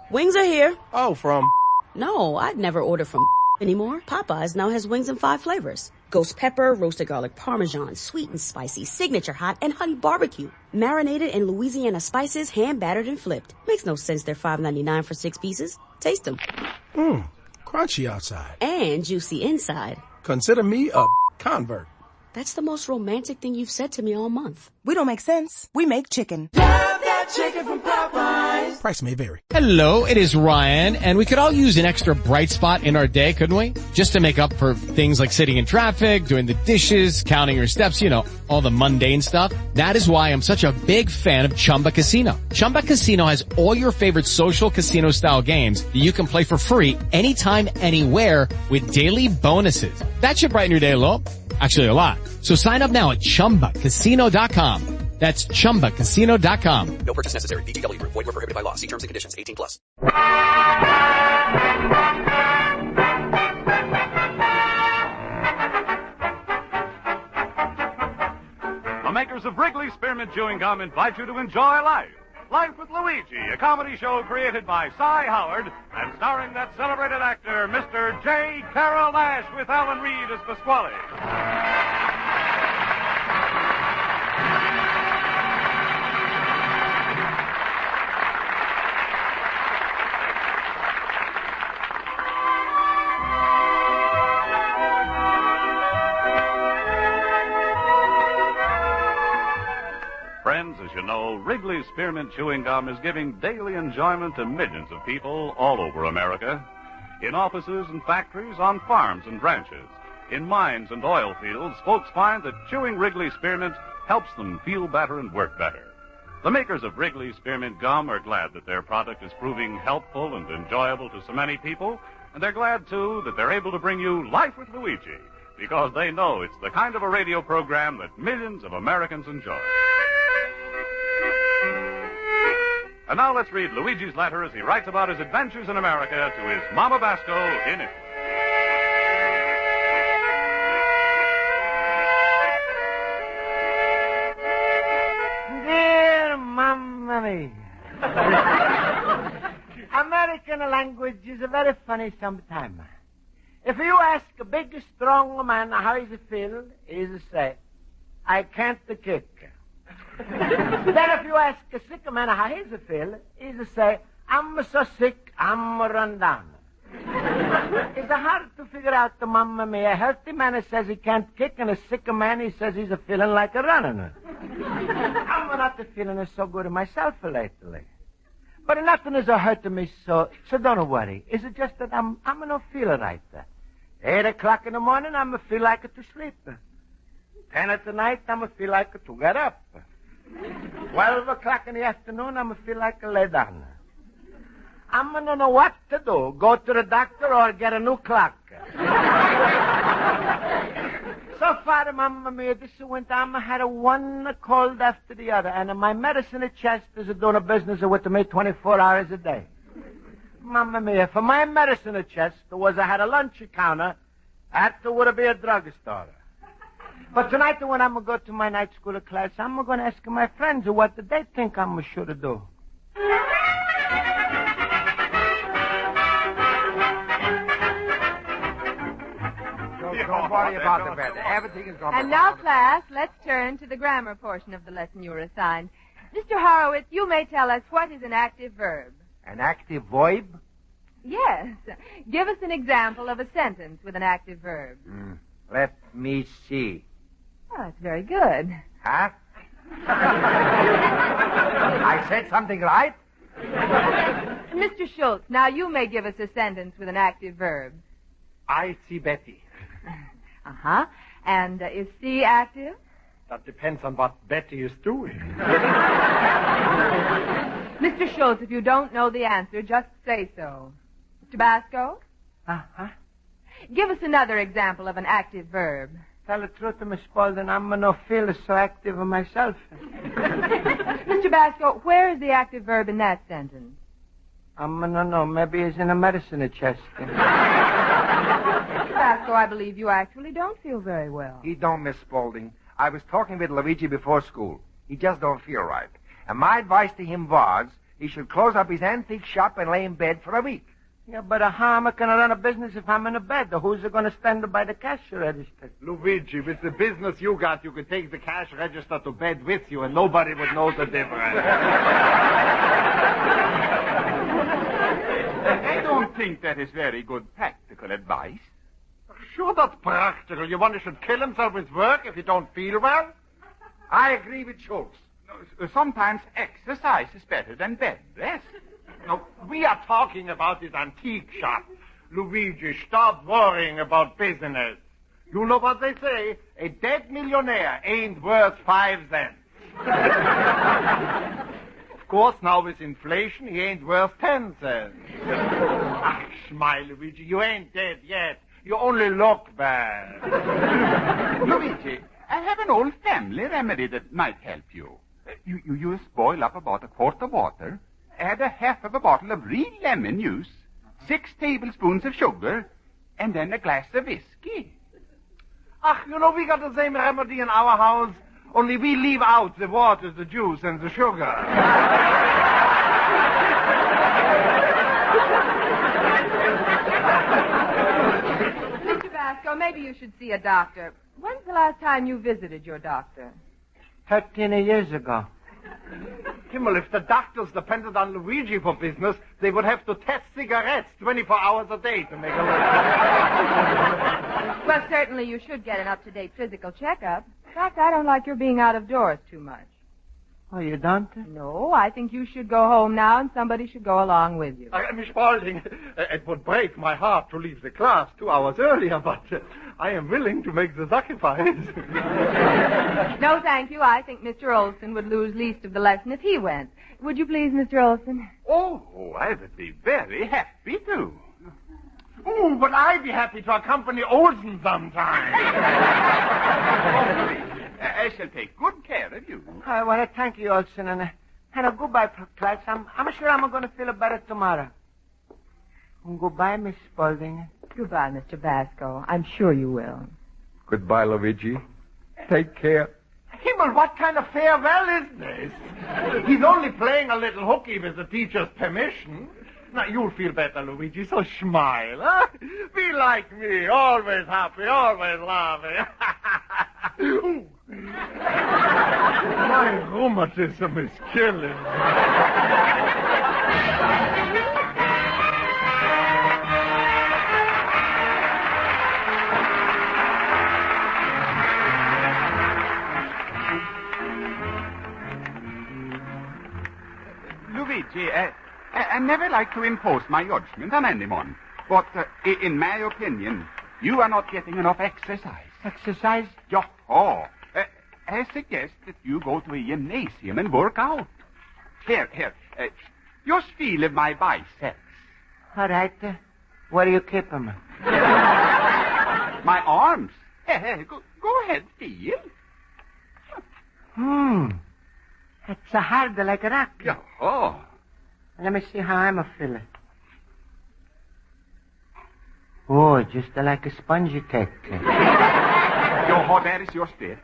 Wings are here. Oh, from... No, I'd never order from anymore. Popeyes now has wings in 5 flavors. Ghost pepper, roasted garlic parmesan, sweet and spicy, signature hot, and honey barbecue. Marinated in Louisiana spices, hand battered and flipped. Makes no sense they're $5.99 for 6 pieces. Taste them. Crunchy outside. And juicy inside. Consider me a convert. That's the most romantic thing you've said to me all month. We don't make sense. We make chicken. Love that chicken from Popeyes. Price may vary. Hello, it is Ryan, and we could all use an extra bright spot in our day, couldn't we? Just to make up for things like sitting in traffic, doing the dishes, counting your steps, you know, all the mundane stuff. That is why I'm such a big fan of Chumba Casino. Chumba Casino has all your favorite social casino-style games that you can play for free anytime, anywhere with daily bonuses. That should brighten your day a little. Actually, a lot. So sign up now at ChumbaCasino.com. That's ChumbaCasino.com. No purchase necessary. VGW Group. Void where prohibited by law. See terms and conditions. 18+. The makers of Wrigley Spearmint Chewing Gum invite you to enjoy life. Life with Luigi, a comedy show created by Cy Howard and starring that celebrated actor, Mr. J. Carroll Nash, with Alan Reed as Pasquale. Friends, as you know, Wrigley Spearmint Chewing Gum is giving daily enjoyment to millions of people all over America. In offices and factories, on farms and ranches, in mines and oil fields, folks find that chewing Wrigley Spearmint helps them feel better and work better. The makers of Wrigley Spearmint Gum are glad that their product is proving helpful and enjoyable to so many people, and they're glad, too, that they're able to bring you Life with Luigi, because they know it's the kind of a radio program that millions of Americans enjoy. And now let's read Luigi's letter as he writes about his adventures in America to his Mama Basco in Italy. Dear Mamma mia. American language is very funny sometimes. If you ask a big, strong man how he feel, he'll say, I can't kick. Then if you ask a sick man how he feel, he'll say, I'm so sick, I'm run down. It's hard to figure out the Mamma mia. A healthy man says he can't kick, and a sick man, he says he's feeling like a running. I'm not feeling so good myself lately. But nothing is hurting me, so don't worry. It's just that I'm not feeling right. 8 o'clock in the morning, I'm feel like to sleep. 10 at the night, I'm feel like to get up. 12 o'clock in the afternoon, I'm feel like to lay down. I'm going to know what to do. Go to the doctor or get a new clock. So far, Mamma mia, this winter, I had one cold after the other, and my medicine chest is doing a business with me 24 hours a day. Mamma mia, for my medicine chest, I had a lunch counter, that would be a drugstore. But tonight, when I'm going to go to my night school class, I'm going to ask my friends what they think I should do. Don't worry about the weather. Everything is going to be... And now, class, let's turn to the grammar portion of the lesson you were assigned. Mr. Horowitz, you may tell us what is an active verb. An active verb? Yes. Give us an example of a sentence with an active verb. Let me see. Oh, that's very good. Huh? I said something right? Mr. Schultz, now you may give us a sentence with an active verb. I see Betty. Uh-huh. And is see active? That depends on what Betty is doing. Mr. Schultz, if you don't know the answer, just say so. Mr. Basco? Uh-huh. Give us another example of an active verb. Tell the truth, Miss Spaulding, I'm not feeling so active myself. Mr. Basco, where is the active verb in that sentence? No, maybe it's in a medicine chest. Mr. Basco, I believe you actually don't feel very well. He don't, Miss Spaulding. I was talking with Luigi before school. He just don't feel right. And my advice to him was, He should close up his antique shop and lay in bed for a week. Yeah, but how am I going to run a business if I'm in a bed? Who's going to stand by the cash register? Luigi, with the business you got, you could take the cash register to bed with you and nobody would know the difference. I don't think that is very good practical advice. Sure, that's practical. You want he should kill himself with work if he don't feel well? I agree with Schultz. No, sometimes exercise is better than bed rest. No, we are talking about his antique shop. Luigi, stop worrying about business. You know what they say? A dead millionaire ain't worth 5 cents. Of course, now with inflation, he ain't worth 10 cents. Ach, smile, Luigi. You ain't dead yet. You only look bad. Luigi, I have an old family remedy that might help you. You boil up about a quart of water, add a half of a bottle of real lemon juice, 6 tablespoons of sugar, and then a glass of whiskey. Ach, you know, we got the same remedy in our house, only we leave out the water, the juice, and the sugar. Mr. Basco, maybe you should see a doctor. When's the last time you visited your doctor? 13 years ago. Himmel, if the doctors depended on Luigi for business, they would have to test cigarettes 24 hours a day to make a living. Well, certainly you should get an up-to-date physical checkup. In fact, I don't like your being out of doors too much. Oh, you don't? No, I think you should go home now and somebody should go along with you. Miss Spaulding, it would break my heart to leave the class 2 hours earlier, but I am willing to make the sacrifice. No, thank you. I think Mr. Olson would lose least of the lesson if he went. Would you please, Mr. Olson? Oh, I would be very happy to. Oh, but I'd be happy to accompany Olson sometime. I shall take good care of you. I want to thank you, Olson, and a goodbye, class. I'm sure I'm going to feel better tomorrow. And goodbye, Miss Spaulding. Goodbye, Mr. Basco. I'm sure you will. Goodbye, Luigi. Take care. Himmel, what kind of farewell is this? He's only playing a little hooky with the teacher's permission. Now, you'll feel better, Luigi, so smile, huh? Be like me, always happy, always laughing. My rheumatism is killing me. Luigi, I never like to impose my judgment on anyone, but in my opinion, you are not getting enough exercise. Exercise? I suggest that you go to a gymnasium and work out. Here, just feel of my biceps. All right. Where do you keep them? My arms. Go ahead, feel. It's hard like a rock. Oh. Let me see how I'm a feeling. Oh, just like a spongy cake. That is just it.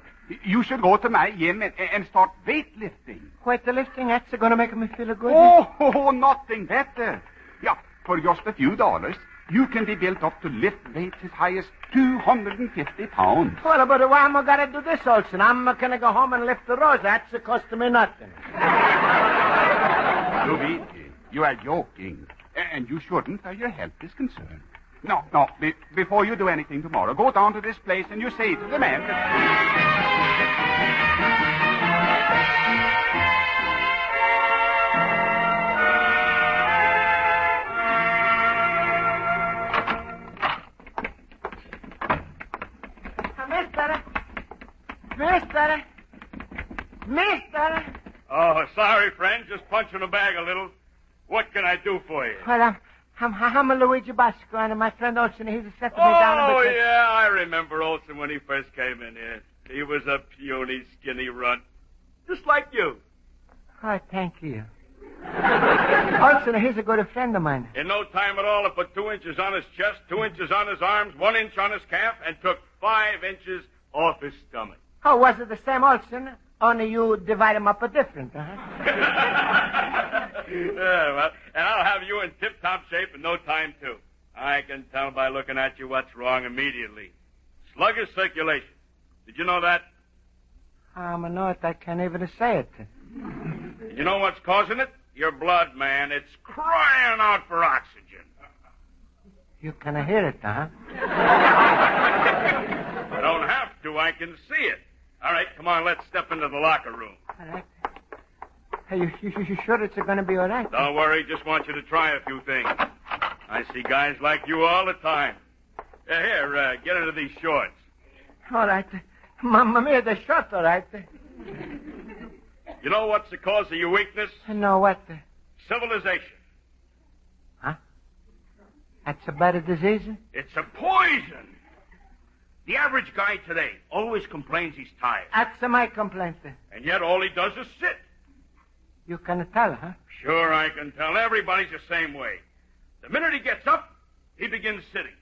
You should go to my gym and start weightlifting. Weightlifting? That's going to make me feel good? Oh, nothing better. Yeah, for just a few dollars, you can be built up to lift weights as high as 250 pounds. Well, but why am I going to do this, Olson? I'm going to go home and lift the Rosa. That's costing me nothing. Luigi, you are joking. And you shouldn't where your health is concerned. No. Before you do anything tomorrow, go down to this place and you say to the man that... Mister! Oh, sorry, friend. Just punching the bag a little. What can I do for you? Well, I'm Luigi Basco, and my friend Olson, he's set me down a bit. Oh, yeah, I remember Olson when he first came in here. He was a puny, skinny runt. Just like you. Oh, thank you. Olson, he's a good friend of mine. In no time at all, I put 2 inches on his chest, 2 inches on his arms, 1 inch on his calf, and took 5 inches off his stomach. Oh, was it the same Olson? Only you divide them up a different, huh? Yeah, well, and I'll have you in tip-top shape in no time, too. I can tell by looking at you what's wrong immediately. Sluggish circulation. Did you know that? I know it. I can't even say it. Did you know what's causing it? Your blood, man. It's crying out for oxygen. You can hear it, huh? I don't have to. I can see it. All right, come on. Let's step into the locker room. All right. Hey, you sure it's going to be all right? Don't worry. Just want you to try a few things. I see guys like you all the time. Here, get into these shorts. All right. Mamma mia, the short, all right. You know what's the cause of your weakness? No, what? Civilization. Huh? That's a better disease? It's a poison. The average guy today always complains he's tired. That's my complaint. And yet all he does is sit. You can tell, huh? Sure, I can tell. Everybody's the same way. The minute he gets up, he begins sitting.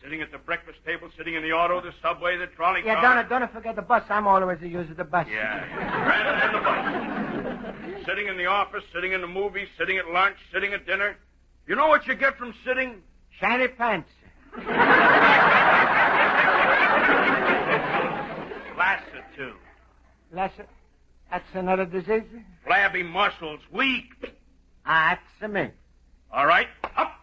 Sitting at the breakfast table, sitting in the auto, the subway, the trolley car. Yeah, don't forget the bus. I'm always using the bus. Yeah, and the bus. Sitting in the office, sitting in the movies, sitting at lunch, sitting at dinner. You know what you get from sitting? Shiny pants. Lassitude. That's another disease? Flabby muscles, weak. That's me. All right, up.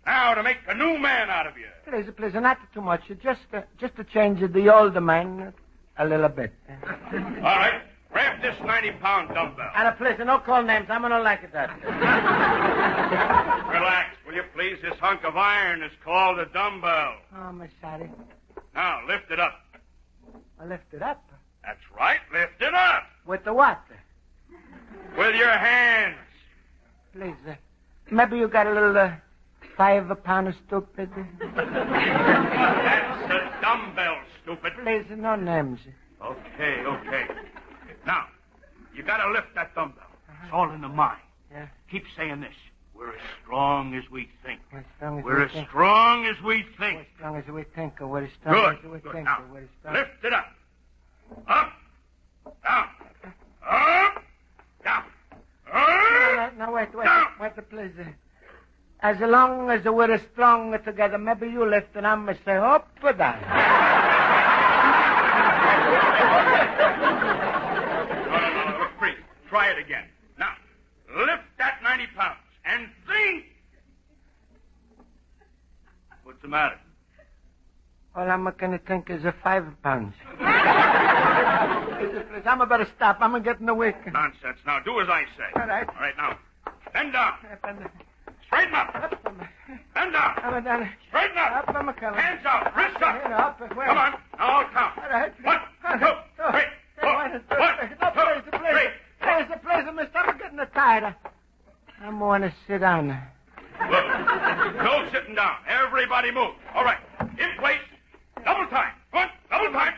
Now to make a new man out of you. Please, not too much. Just to change the older man a little bit. All right, grab this 90-pound dumbbell. And please, no call names. I'm not like that. Relax, will you please? This hunk of iron is called a dumbbell. Oh, I'm sorry. Now, lift it up. I lift it up? That's right, lift it up. With the what? With your hands. Please, maybe you got a little 5-pound stupid. That's a dumbbell, stupid. Please, no names. Okay. Now, you gotta lift that dumbbell. It's all in the mind. Yeah. Keep saying this. We're as strong as we think. We're as strong as we think. We're as strong as we think. We're as strong as we think. Now, lift it up. Up. Down. Up. Down. Up. Now, wait, down. please. As long as we're strong together, maybe you lift and I'm going to say, up or down. No, look, freeze. Try it again. Now, lift that 90 pounds and think. What's the matter? All I'm going to think is 5 pounds. Please, I'm about to stop. I'm getting awake. Nonsense. Now, do as I say. All right, now. Bend down. Straighten up. Bend down. Straighten up. Hands out. Wrists up. Come on. Now I'll count. All right. 1, 2, 3, 4. 1, 2, 3. Please, mister, I'm getting tired. I want to sit down. Look, no sitting down. Everybody move. All right. In place. Double time. Come on. Double time.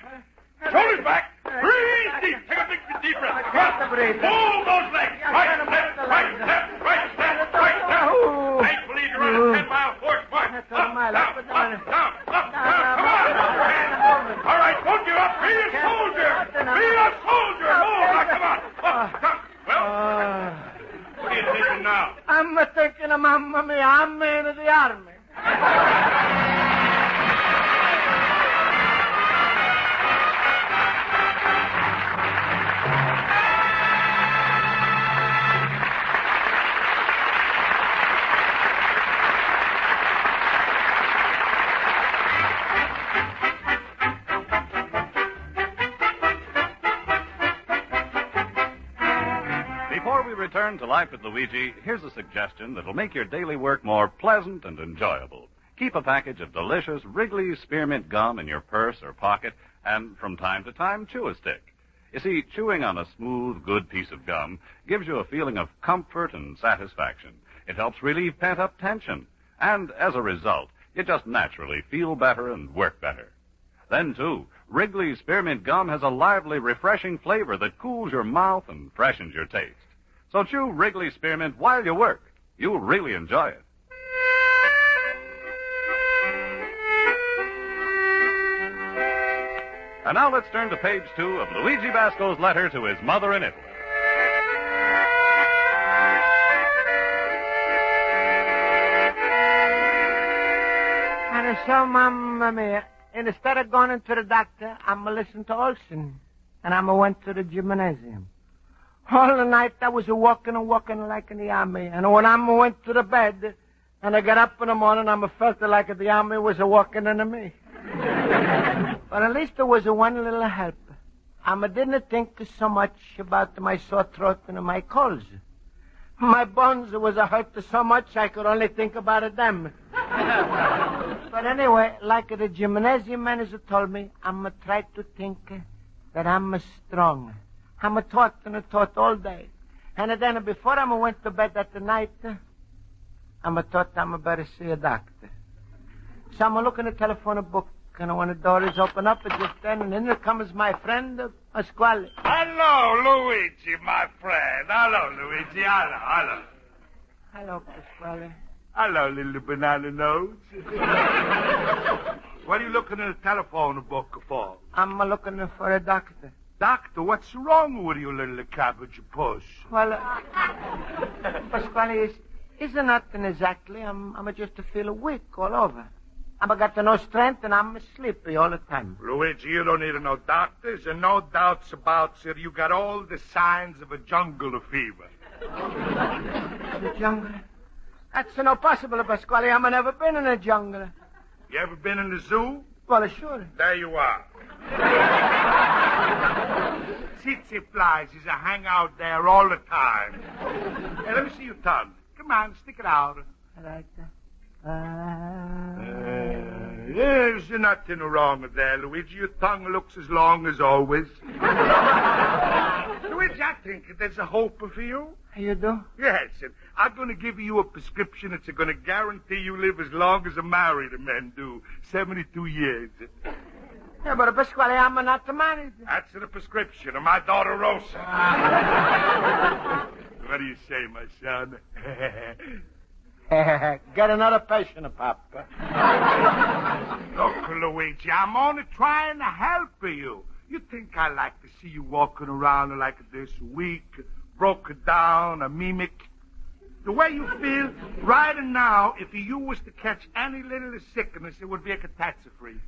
Shoulders back. Breathe deep. Take a big, deep breath. Come on. Move those legs. Right, left. I believe you're on a 10-mile horse march. Up, down. Come on. All right, don't give up. Be a soldier. Move. Now, come on. Come. Well, what are you thinking now? I'm thinking of Mamma Mia. I'm in the army. Before we return to Life with Luigi, here's a suggestion that'll make your daily work more pleasant and enjoyable. Keep a package of delicious Wrigley Spearmint Gum in your purse or pocket, and from time to time, chew a stick. You see, chewing on a smooth, good piece of gum gives you a feeling of comfort and satisfaction. It helps relieve pent-up tension. And as a result, you just naturally feel better and work better. Then, too, Wrigley Spearmint Gum has a lively, refreshing flavor that cools your mouth and freshens your taste. So chew Wrigley Spearmint while you work. You'll really enjoy it. And now let's turn to page 2 of Luigi Basco's letter to his mother in Italy. And so, Mamma Mia, instead of going into the doctor, I'm going to listen to Olsen. And I'm going to went to the gymnasium. All the night I was walking like in the army. And when I went to the bed, and I got up in the morning, I felt like the army was walking into me. But at least there was one little help. I didn't think so much about my sore throat and my colds. My bones was hurt so much I could only think about them. But anyway, like the gymnasium manager told me, I'm try to think that I'm strong. I'm taught all day. And then before I went to bed at the night, I'm thought I'm better see a doctor. So I'm looking at the telephone book, and when the door is open up, it's just then, and in there comes my friend, Pasquale. Hello, Luigi, my friend. Hello, Luigi. Hello. Hello, Pasquale. Hello, little banana nose. What are you looking at the telephone book for? I'm looking for a doctor. Doctor, what's wrong with you, little cabbage puss? Well, Pasquale, it's nothing exactly. I'm just feel weak all over. I've got no strength, and I'm sleepy all the time. Luigi, you don't need no doctors, and no doubts about it. You got all the signs of a jungle fever. The jungle? That's no possible, Pasquale. I've never been in a jungle. You ever been in the zoo? Well, sure. There you are. Tsetse flies is a hangout there all the time. Hey, let me see your tongue. Come on, stick it out. I like that. There's nothing wrong with there, Luigi. Your tongue looks as long as always. Luigi, I think there's a hope for you. You do? Yes, and I'm going to give you a prescription that's going to guarantee you live as long as a married men do, 72 years. Yeah, but Pasquale, I'm not married. That's the prescription of my daughter, Rosa. What do you say, my son? Get another patient, Papa. Look, Luigi, I'm only trying to help you. You think I like to see you walking around like this, weak, broken down, a mimic? The way you feel right now, if you was to catch any little sickness, it would be a catastrophe.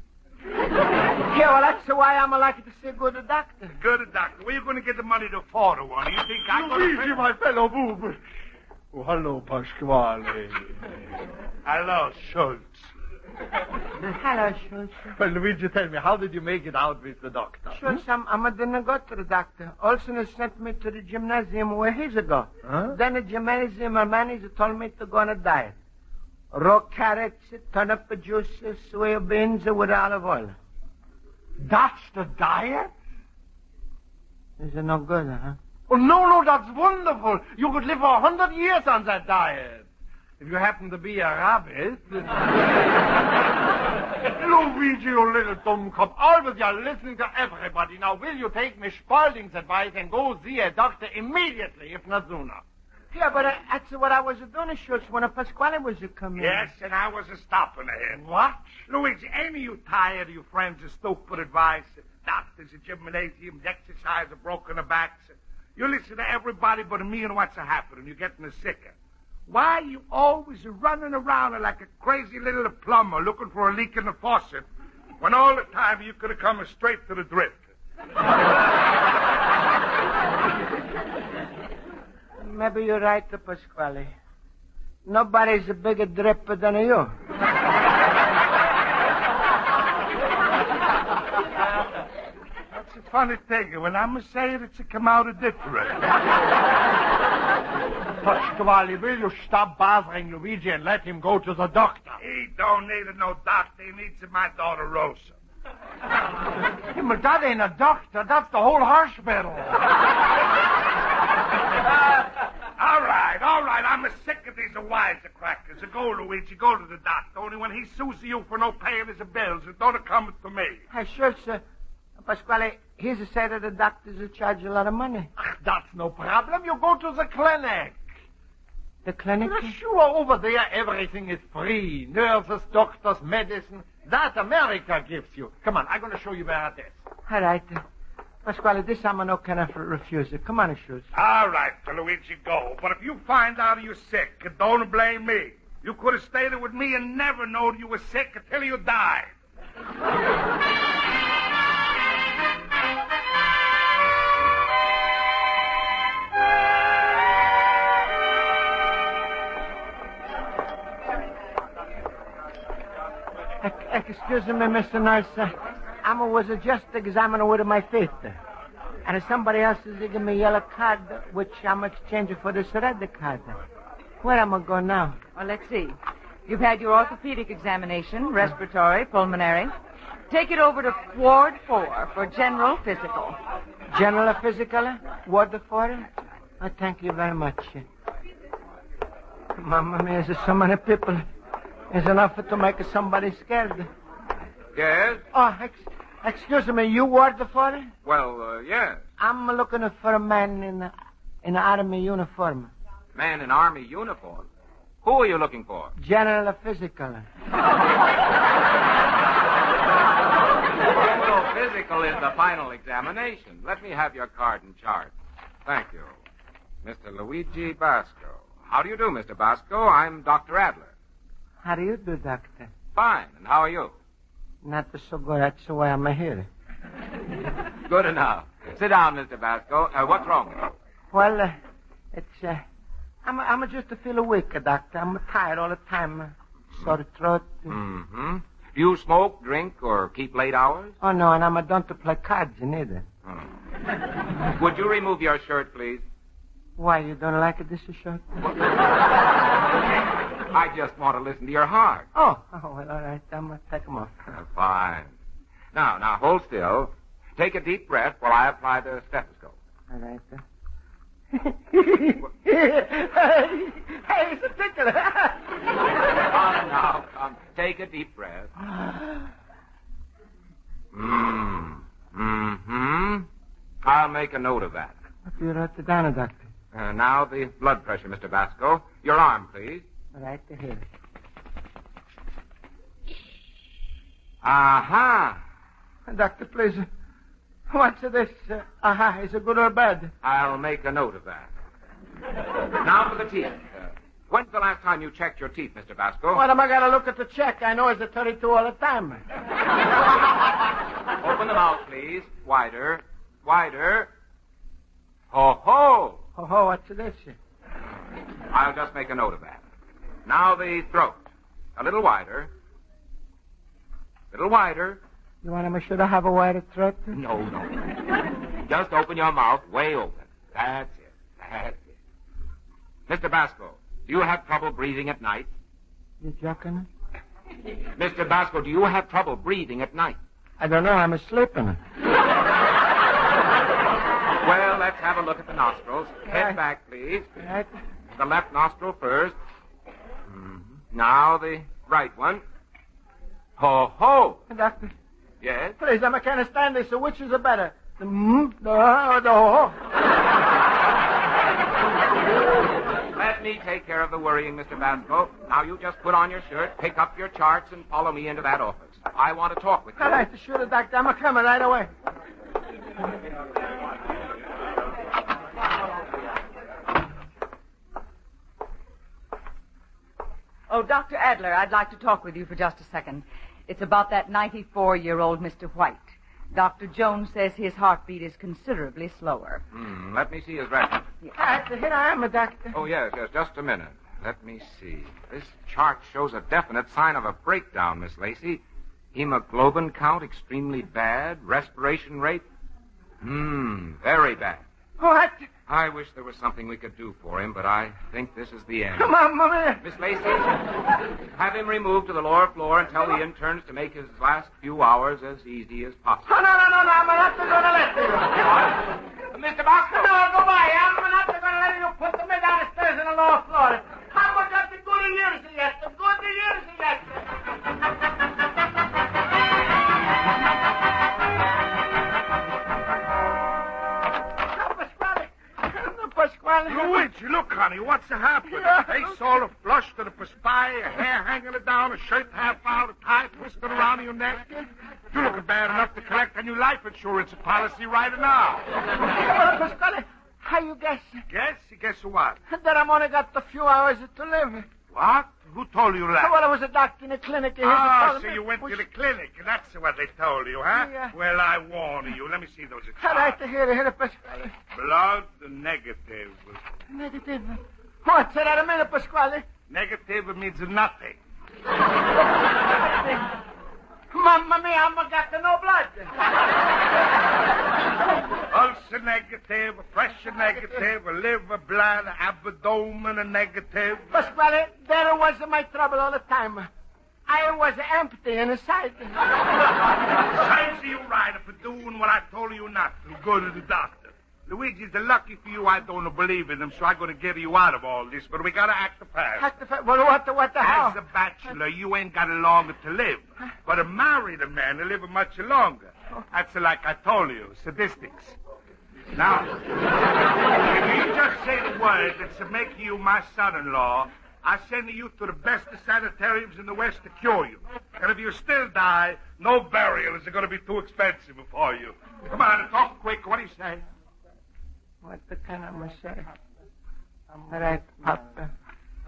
Yeah, well, that's why I'm likely to see a good doctor. Good doctor. Where are you going to get the money to afford one? You think I'm going to... Luigi, my fellow boob. Oh, hello, Pasquale. Hello, Schultz. Hello, Schultz. Well, Luigi, tell me, how did you make it out with the doctor? Schultz, I didn't go to the doctor. Olsen sent me to the gymnasium where he's go. Huh? Then the gymnasium manager told me to go on a diet. Raw carrots, turnip juice, soybeans with olive oil. That's the diet? Is it no good, huh? Oh, no, that's wonderful. You could live for 100 years on that diet. If you happen to be a rabbit. Luigi, you little dummkopf. Always you're listening to everybody. Now, will you take Miss Spaulding's advice and go see a doctor immediately, if not sooner? Yeah, but that's what I was doing, Schultz, when Pasquale was coming. Yes, and I was stopping him. What? Luigi, ain't you tired of your friends' stupid advice? Doctors, gymnasiums, exercise, broken backs. You listen to everybody but me and what's happening. You're getting sicker. Why are you always running around like a crazy little plumber looking for a leak in the faucet when all the time you could have come straight to the drip? Maybe you're right, Pasquale. Nobody's a bigger dripper than you. That's a funny thing. When I'm saying it's come out different. Pasquale, will you stop bothering Luigi and let him go to the doctor? He don't need no doctor. He needs my daughter, Rosa. Yeah, but that ain't a doctor. That's the whole hospital. All right. I'm sick of these wisecrackers. Go, Luigi, go to the doctor. Only when he sues you for no paying his bills, it don't come to me. Sure, sir. Pasquale, he's said that the doctors will charge a lot of money. That's no problem. You go to the clinic. The clinic? Sure, over there everything is free. Nurses, doctors, medicine. That America gives you. Come on, I'm going to show you where it is. All right. Pasquale, this I'm no kind of refuser. Come on, shoes. All right, Luigi, go. But if you find out you're sick, don't blame me. You could have stayed with me and never known you were sick until you died. Excuse me, Mr. Nurse. I was just examining with my feet. And somebody else is giving me a yellow card, which I'm exchanging for this red card. Where am I going now? Well, let's see. You've had your orthopedic examination, respiratory, pulmonary. Take it over to Ward 4 for general physical. General physical? Ward 4? Oh, thank you very much. Mamma mia, there's so many people. It's enough to make somebody scared. Yes? Oh, excuse me, you Ward 4? Well, yes. I'm looking for a man in an army uniform. Man in army uniform? Who are you looking for? General physical. General physical is the final examination. Let me have your card and chart. Thank you. Mr. Luigi Basco. How do you do, Mr. Basco? I'm Dr. Adler. How do you do, Doctor? Fine. And how are you? Not so good. That's why I'm here. Good enough. Sit down, Mr. Basco. What's wrong with you? Well, it's... I'm just feel weak, Doctor. I'm tired all the time. Sore throat. Mm-hmm. Do you smoke, drink, or keep late hours? Oh, no, and I don't play cards neither. Oh. Would you remove your shirt, please? Why, you don't like this shirt? I just want to listen to your heart. Oh, well, all right. I'm going to take them off. Fine. Now, hold still. Take a deep breath while I apply the stethoscope. All right, Hey, it's a tickler. Come. Take a deep breath. Mm-hmm. I'll make a note of that. What do you write it down, Doctor? Now the blood pressure, Mr. Basco. Your arm, please. Right here. Aha. Doctor, please. What's this? Is it good or bad? I'll make a note of that. Now for the teeth. When's the last time you checked your teeth, Mr. Basco? What am I going to look at the check? I know it's a 32 all the time. Open the mouth, please. Wider. Wider. Ho-ho. Ho-ho, what's this? I'll just make a note of that. Now the throat. A little wider. A little wider. You want to make sure I have a wider throat? No. Just open your mouth way open. That's it. Mr. Basco, do you have trouble breathing at night? You joking? Mr. Basco, do you have trouble breathing at night? I don't know. I'm sleeping. Well, let's have a look at the nostrils. Head back, please. Right. The left nostril first. Mm-hmm. Now the right one. Ho-ho. Doctor. Yes? Please, I can't stand this. So which is the better? The ho-ho? Let me take care of the worrying, Mr. Basco. Now you just put on your shirt, pick up your charts, and follow me into that office. I want to talk with you. All right, sure, Doctor. I'm coming right away. Oh, Dr. Adler, I'd like to talk with you for just a second. It's about that 94-year-old Mr. White. Dr. Jones says his heartbeat is considerably slower. Let me see his record. Here I am, Doctor. Oh, yes, just a minute. Let me see. This chart shows a definite sign of a breakdown, Miss Lacey. Hemoglobin count extremely bad. Respiration rate, very bad. What? I wish there was something we could do for him, but I think this is the end. Come on, Mama. Miss Lacey, have him removed to the lower floor and tell the interns to make his last few hours as easy as possible. Oh, no. I'm not going to let you. Mr. Basco. No, go by. I'm not going to let you put me downstairs in the lower floor. I'm going to have to go to years yet. Pasquale. Luigi, look, honey, what's happening? Face all flushed to the perspire, your hair hanging down, a shirt half out, a tie twisted around your neck. You're looking bad enough to collect a new life insurance policy right now. Well, Pasquale, how you guess? Guess? Guess what? That I'm only got a few hours to live. What? Who told you that? Well, I was a doctor in a clinic. So you went to the clinic, and that's what they told you, huh? Yeah. Well, I warn you. Let me see those All right, here, Pasquale. Blood negative. Negative. What's that a minute, Pasquale? Negative means nothing. Mamma mia, I'm got no blood. Ulcer negative, pressure negative, liver, blood, abdomen negative. Pasquale, there was my trouble all the time. I was empty inside. Thanks to you, Ryder, for doing what I told you not to. Go to the doctor. Luigi, it's lucky for you I don't believe in them, so I'm going to get you out of all this. But we got to act the part. Well, what the hell? As a bachelor, you ain't got longer to live. But a married man will live much longer. That's like I told you, statistics. Now, if you just say the word that's making you my son-in-law, I send you to the best of sanitariums in the West to cure you. And if you still die, no burials are going to be too expensive for you. Come on, talk quick. What do you say? What can I say? All right, Papa.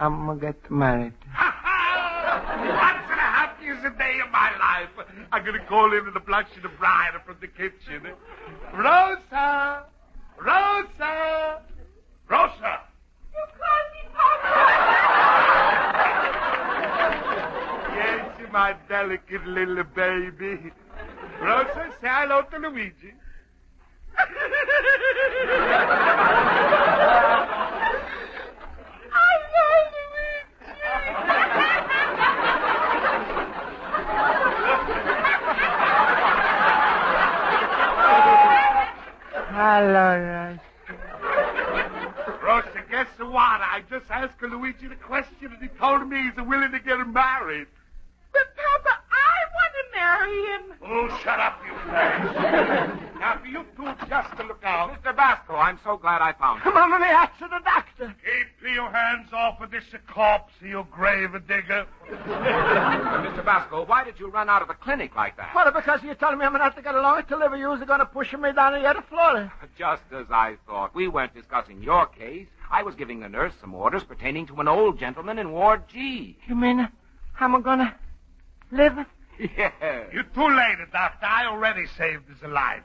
I'm going to get married. What's the happiest day of my life? I'm going to call in the blushing bride from the kitchen. Rosa! Rosa! Rosa! You called me Papa. Yes, my delicate little baby. Rosa, say hello to Luigi. Hello, Rosa, guess what? I just asked Luigi the question and he told me he's willing to get married. But, Papa, I want to marry him. Oh, shut up, you face. Now, for you two just to look out. Mr. Basco, I'm so glad I found you. Mamma mia, that's the doctor. Keep your hands off of this corpse, you grave digger. Mr. Basco, why did you run out of the clinic like that? Well, because you told me I'm not to get along to live. You was going to push me down the other floor. Just as I thought. We weren't discussing your case. I was giving the nurse some orders pertaining to an old gentleman in Ward G. You mean I'm going to live? Yeah. You're too late, Doctor. I already saved his life.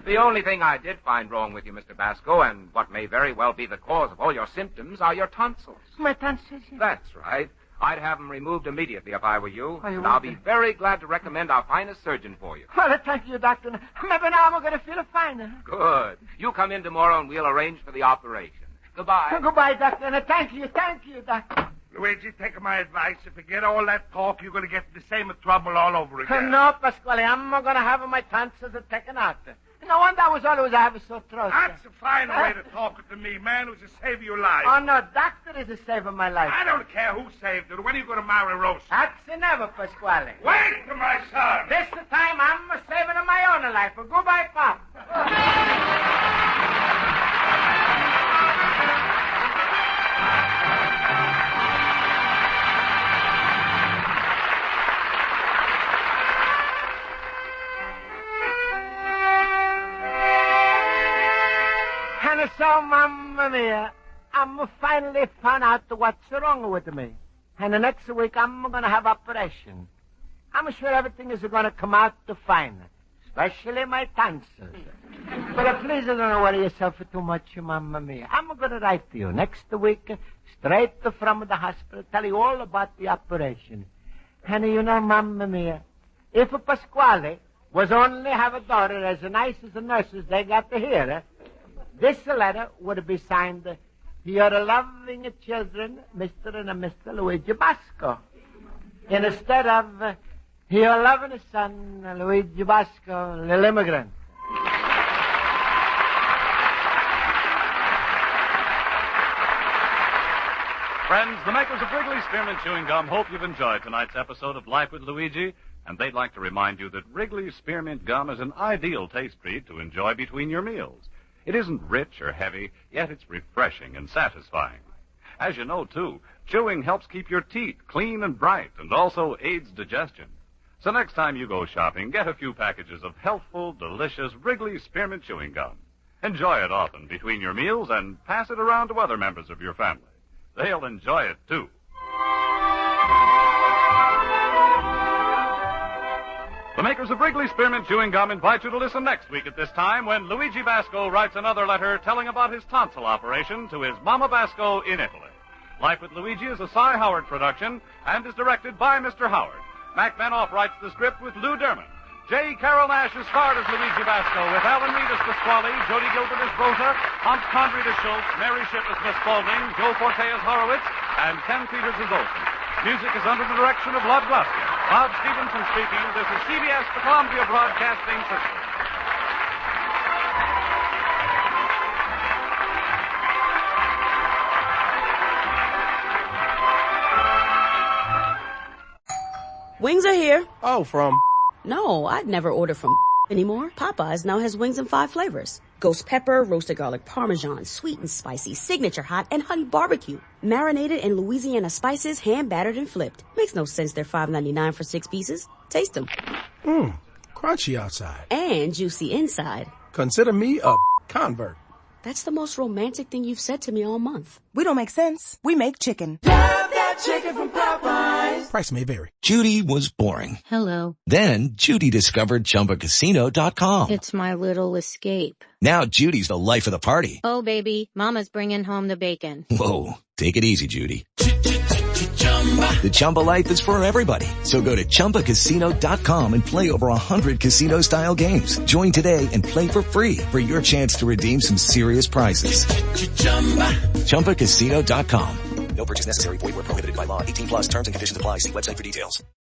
The only thing I did find wrong with you, Mr. Basco, and what may very well be the cause of all your symptoms, are your tonsils. My tonsils? That's right. I'd have them removed immediately if I were you. Oh, you and I'll would? be very glad to recommend our finest surgeon for you. Well, thank you, Doctor. Maybe now I'm going to feel fine. Good. You come in tomorrow and we'll arrange for the operation. Goodbye. Goodbye, Doctor. And thank you, Doctor. Luigi, take my advice. If you get all that talk, you're going to get the same trouble all over again. No, Pasquale, I'm going to have my tonsils taken out. No wonder I was always having sore throat. That's a fine way to talk to me, man, who's to save your life. Oh, no, Doctor is saving my life. I don't care who saved it. When are you going to marry Rosa? That's never, Pasquale. Wait to my son. This time I'm saving my own life. Goodbye, Pop. And so, Mamma Mia, I'm finally found out what's wrong with me. And the next week, I'm going to have operation. I'm sure everything is going to come out fine, especially my tonsils. But please don't worry yourself too much, Mamma Mia. I'm going to write to you next week, straight from the hospital, tell you all about the operation. And you know, Mamma Mia, if Pasquale was only have a daughter as nice as the nurses they got to hear, this letter would be signed, Your loving children, Mr. and Mr. Luigi Basco. Instead of your loving son, Luigi Basco, little immigrant. Friends, the makers of Wrigley Spearmint Chewing Gum hope you've enjoyed tonight's episode of Life with Luigi, and they'd like to remind you that Wrigley Spearmint Gum is an ideal taste treat to enjoy between your meals. It isn't rich or heavy, yet it's refreshing and satisfying. As you know, too, chewing helps keep your teeth clean and bright and also aids digestion. So next time you go shopping, get a few packages of healthful, delicious Wrigley Spearmint Chewing Gum. Enjoy it often between your meals and pass it around to other members of your family. They'll enjoy it, too. The makers of Wrigley Spearmint Chewing Gum invite you to listen next week at this time when Luigi Basco writes another letter telling about his tonsil operation to his Mama Basco in Italy. Life with Luigi is a Cy Howard production and is directed by Mr. Howard. Mac Benoff writes the script with Lou Derman. J. Carol Nash is starred as Luigi Basco with Alan Reed as Pasquale, Jody Gilbert as Rosa, Hans Conried as Schultz, Mary Shipp as Miss Spaulding, Joe Forte as Horowitz, and Ken Peters as Olson. Music is under the direction of Lud Gluskin. Bob Stevenson speaking. This is CBS, the Columbia Broadcasting System. Wings are here. Oh, from... No, I'd never order from anymore. Popeyes now has wings in 5 flavors. Ghost pepper, roasted garlic parmesan, sweet and spicy, signature hot, and honey barbecue. Marinated in Louisiana spices, hand battered and flipped. Makes no sense they're $5.99 for 6 pieces. Taste them. Crunchy outside. And juicy inside. Consider me a convert. That's the most romantic thing you've said to me all month. We don't make sense. We make chicken. Love that chicken from Popeyes. Price may vary. Judy was boring. Hello. Then Judy discovered ChumbaCasino.com. It's my little escape. Now Judy's the life of the party. Oh, baby, mama's bringing home the bacon. Whoa, take it easy, Judy. The Chumba life is for everybody. So go to ChumbaCasino.com and play over 100 casino-style games. Join today and play for free for your chance to redeem some serious prizes. ChumbaCasino.com. No purchase necessary. Void where prohibited by law. 18+ terms and conditions apply. See website for details.